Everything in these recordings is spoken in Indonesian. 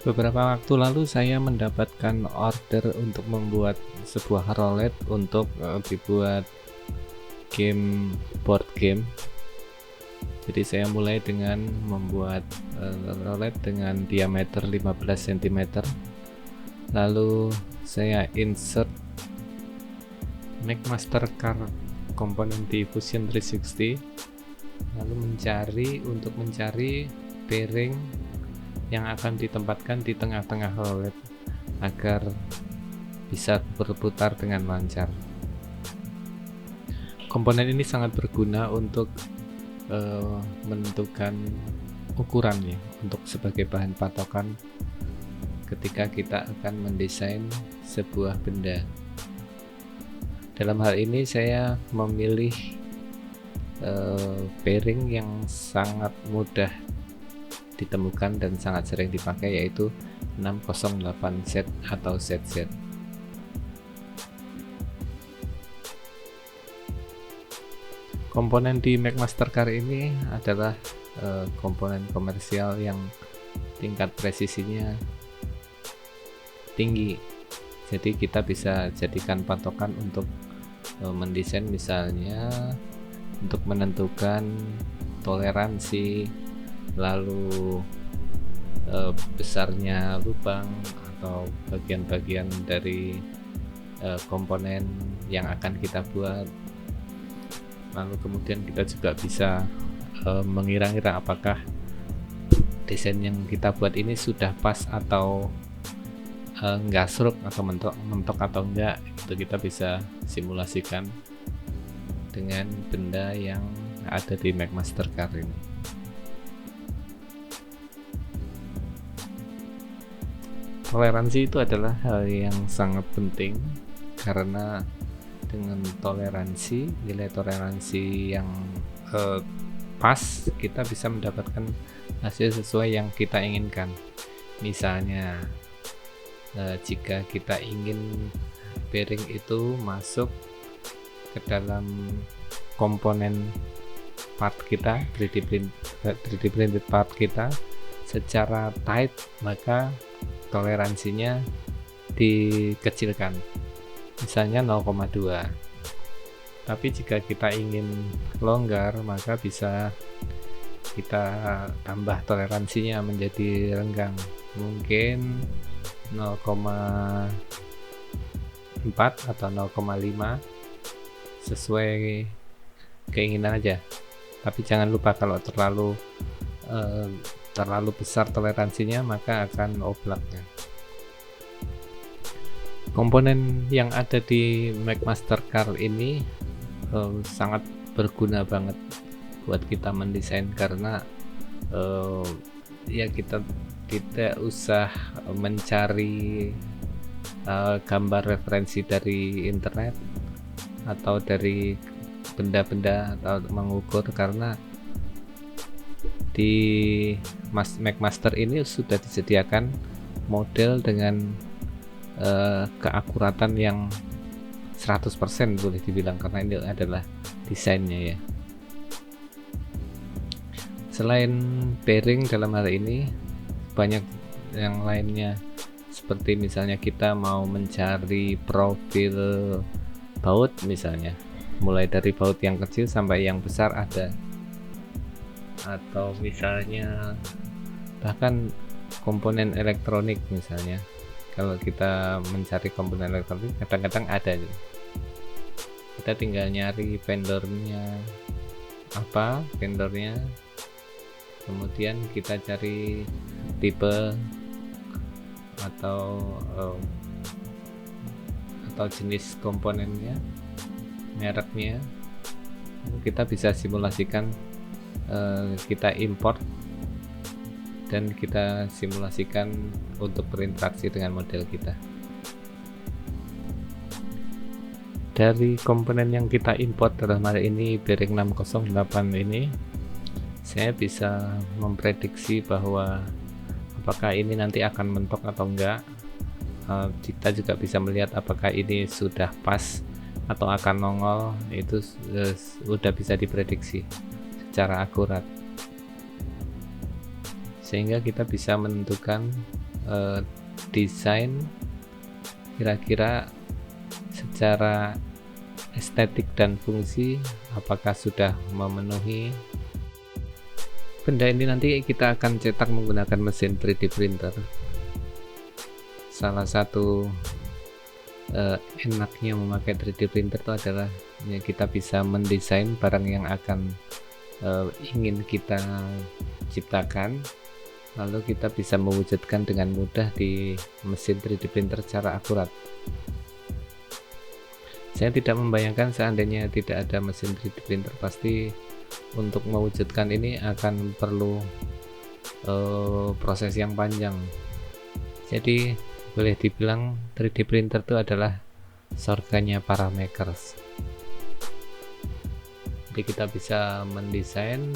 Beberapa waktu lalu saya mendapatkan order untuk membuat sebuah roulette untuk dibuat board game. Jadi saya mulai dengan membuat roulette dengan diameter 15 cm. Lalu saya insert McMaster Car komponen di Fusion 360. Lalu mencari bearing yang akan ditempatkan di tengah-tengah roulette agar bisa berputar dengan lancar. Komponen ini sangat berguna untuk menentukan ukurannya untuk sebagai bahan patokan ketika kita akan mendesain sebuah benda. Dalam hal ini saya memilih bearing yang sangat mudah ditemukan dan sangat sering dipakai, yaitu 608Z atau ZZ. Komponen di McMaster Car ini adalah komponen komersial yang tingkat presisinya tinggi, jadi kita bisa jadikan patokan untuk mendesain, misalnya untuk menentukan toleransi, lalu besarnya lubang atau bagian-bagian dari komponen yang akan kita buat. Lalu kemudian kita juga bisa mengira-ngira apakah desain yang kita buat ini sudah pas atau enggak sruk atau mentok atau enggak. Itu kita bisa simulasikan dengan benda yang ada di McMaster Car ini. Toleransi itu adalah hal yang sangat penting, karena dengan nilai toleransi yang pas, kita bisa mendapatkan hasil sesuai yang kita inginkan. Misalnya jika kita ingin bearing itu masuk ke dalam komponen part kita, 3D printed part kita secara tight, maka toleransinya dikecilkan, misalnya 0,2. Tapi jika kita ingin longgar, maka bisa kita tambah toleransinya menjadi renggang, mungkin 0,4 atau 0,5, sesuai keinginan aja. Tapi jangan lupa, kalau terlalu besar toleransinya maka akan oblaknya. Komponen yang ada di McMaster Car ini sangat berguna banget buat kita mendesain, karena ya kita tidak usah mencari gambar referensi dari internet atau dari benda-benda atau mengukur, karena di McMaster ini sudah disediakan model dengan keakuratan yang 100% boleh dibilang, karena ini adalah desainnya ya. Selain bearing dalam hal ini, banyak yang lainnya, seperti misalnya kita mau mencari profil baut, misalnya mulai dari baut yang kecil sampai yang besar ada, atau misalnya bahkan komponen elektronik. Misalnya kalau kita mencari komponen elektronik, kadang-kadang ada, kita tinggal nyari vendornya, kemudian kita cari tipe atau jenis komponennya, mereknya. Kita bisa simulasikan, kita import dan kita simulasikan untuk berinteraksi dengan model kita. Dari komponen yang kita import, dalam hal ini bearing 608 ini, saya bisa memprediksi bahwa apakah ini nanti akan mentok atau enggak. Kita juga bisa melihat apakah ini sudah pas atau akan nongol. Itu sudah bisa diprediksi secara akurat, sehingga kita bisa menentukan desain kira-kira secara estetik dan fungsi apakah sudah memenuhi. Benda ini nanti kita akan cetak menggunakan mesin 3D printer. Salah satu enaknya memakai 3D printer itu adalah ya, kita bisa mendesain barang yang akan ingin kita ciptakan, lalu kita bisa mewujudkan dengan mudah di mesin 3D printer secara akurat. Saya tidak membayangkan seandainya tidak ada mesin 3D printer, pasti untuk mewujudkan ini akan perlu proses yang panjang. Jadi boleh dibilang 3D printer itu adalah surganya para makers. Jadi kita bisa mendesain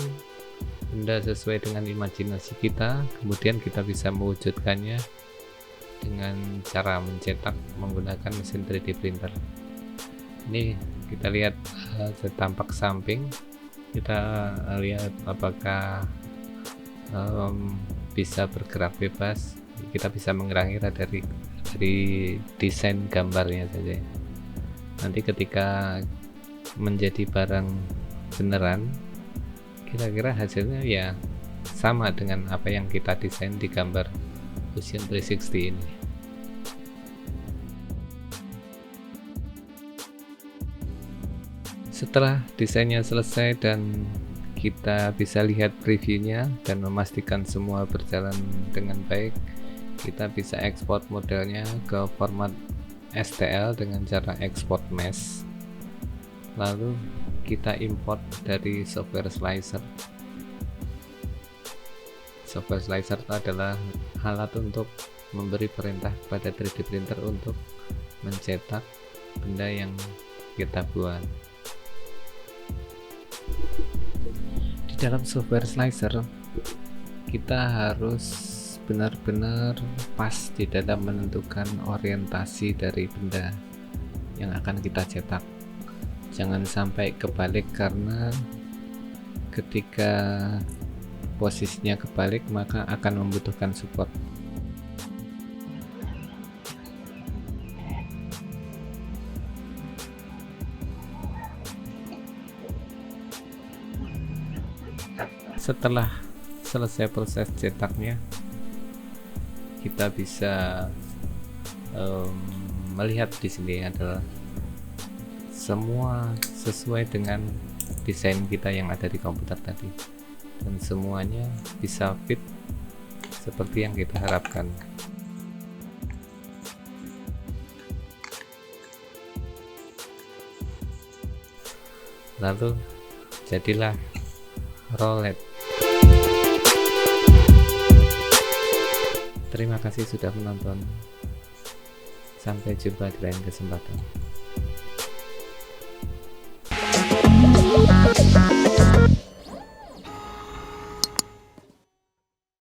benda sesuai dengan imajinasi kita, kemudian kita bisa mewujudkannya dengan cara mencetak menggunakan mesin 3D printer. Ini kita lihat tampak samping, kita lihat apakah bisa bergerak bebas. Kita bisa mengira-ngira dari desain gambarnya saja. Nanti ketika menjadi barang beneran, kira-kira hasilnya ya sama dengan apa yang kita desain di gambar Fusion 360 ini. Setelah desainnya selesai dan kita bisa lihat previewnya dan memastikan semua berjalan dengan baik, kita bisa ekspor modelnya ke format STL dengan cara ekspor mesh, lalu kita import dari software slicer. Software slicer adalah alat untuk memberi perintah pada 3D printer untuk mencetak benda yang kita buat. Di dalam software slicer kita harus benar-benar pas di dalam menentukan orientasi dari benda yang akan kita cetak. Jangan sampai kebalik, karena ketika posisinya kebalik maka akan membutuhkan support. Setelah selesai proses cetaknya, kita bisa melihat di sini adalah semua sesuai dengan desain kita yang ada di komputer tadi, dan semuanya bisa fit seperti yang kita harapkan. Lalu jadilah roulette. Terima kasih sudah menonton. Sampai jumpa di lain kesempatan.